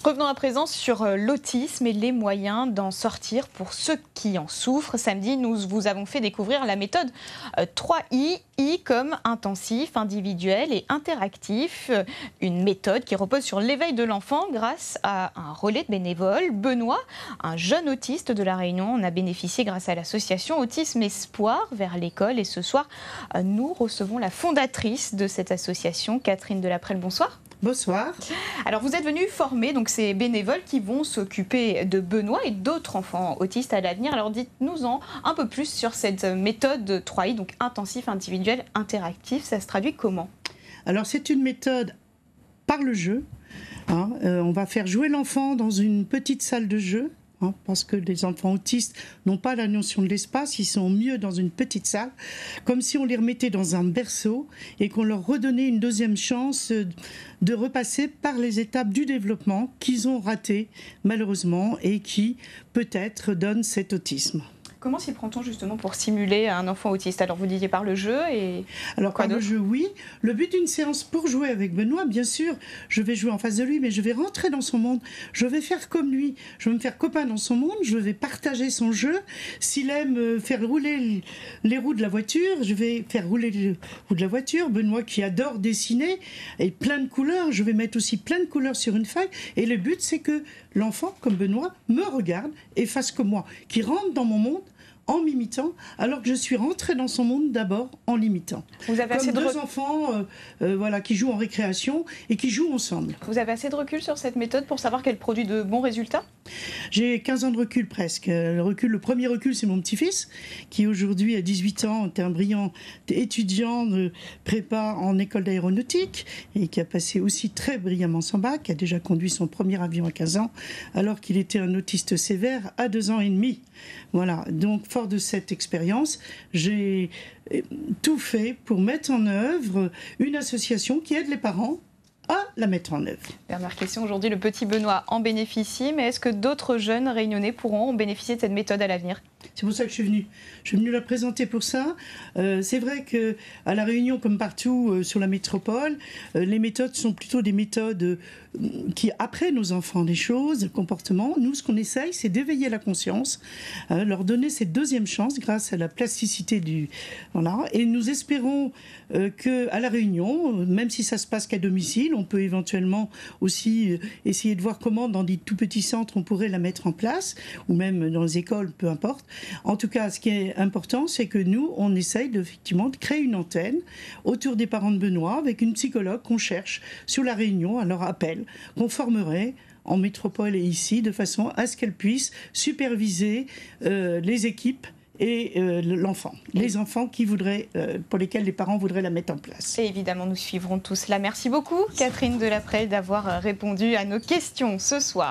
Revenons à présent sur l'autisme et les moyens d'en sortir pour ceux qui en souffrent. Samedi, nous vous avons fait découvrir la méthode 3I, I comme intensif, individuel et interactif. Une méthode qui repose sur l'éveil de l'enfant grâce à un relais de bénévoles. Benoît, un jeune autiste de La Réunion, en a bénéficié grâce à l'association Autisme Espoir vers l'école. Et ce soir, nous recevons la fondatrice de cette association, Catherine Delaprelle. Bonsoir. Bonsoir. Alors vous êtes venu former donc ces bénévoles qui vont s'occuper de Benoît et d'autres enfants autistes à l'avenir. Alors dites-nous-en un peu plus sur cette méthode 3I, donc intensif, individuel, interactif. Ça se traduit comment? Alors c'est une méthode par le jeu. On va faire jouer l'enfant dans une petite salle de jeu. Parce que les enfants autistes n'ont pas la notion de l'espace, ils sont mieux dans une petite salle, comme si on les remettait dans un berceau et qu'on leur redonnait une deuxième chance de repasser par les étapes du développement qu'ils ont ratées malheureusement et qui peut-être donnent cet autisme. Comment s'y prend-on justement pour simuler un enfant autiste? Alors vous disiez par le jeu et... Alors par le jeu, oui. Le but d'une séance pour jouer avec Benoît, bien sûr, je vais jouer en face de lui, mais je vais rentrer dans son monde. Je vais faire comme lui. Je vais me faire copain dans son monde. Je vais partager son jeu. S'il aime faire rouler les roues de la voiture, je vais faire rouler les roues de la voiture. Benoît qui adore dessiner et plein de couleurs, je vais mettre aussi plein de couleurs sur une feuille. Et le but, c'est que l'enfant, comme Benoît, me regarde et fasse comme moi, qui rentre dans mon monde en m'imitant, alors que je suis rentrée dans son monde d'abord en l'imitant. Vous avez comme deux enfants qui jouent en récréation et qui jouent ensemble. Vous avez assez de recul sur cette méthode pour savoir qu'elle produit de bons résultats? J'ai 15 ans de recul presque. Le premier recul, c'est mon petit-fils, qui aujourd'hui a 18 ans, est un brillant étudiant de prépa en école d'aéronautique et qui a passé aussi très brillamment son bac, qui a déjà conduit son premier avion à 15 ans, alors qu'il était un autiste sévère à 2 ans et demi. Voilà, donc fort de cette expérience, j'ai tout fait pour mettre en œuvre une association qui aide les parents à la mettre en œuvre. Dernière question, aujourd'hui le petit Benoît en bénéficie, mais est-ce que d'autres jeunes réunionnais pourront bénéficier de cette méthode à l'avenir? C'est pour ça que je suis venue. Je suis venue la présenter pour ça. C'est vrai qu'à La Réunion, comme partout sur la métropole, les méthodes sont plutôt des méthodes qui apprennent aux enfants des choses, comportements. Nous, ce qu'on essaye, c'est d'éveiller la conscience, leur donner cette deuxième chance grâce à la plasticité du... Voilà. Et nous espérons qu'à La Réunion, même si ça se passe qu'à domicile, on peut éventuellement aussi essayer de voir comment, dans des tout petits centres, on pourrait la mettre en place, ou même dans les écoles, peu importe. En tout cas, ce qui est important, c'est que nous, on essaye effectivement de créer une antenne autour des parents de Benoît avec une psychologue qu'on cherche sur La Réunion à leur appel, qu'on formerait en métropole et ici, de façon à ce qu'elle puisse superviser les équipes et l'enfant, les enfants qui voudraient, pour lesquels les parents voudraient la mettre en place. Et évidemment, nous suivrons tout cela. Merci beaucoup, Catherine Delaprelle, d'avoir répondu à nos questions ce soir.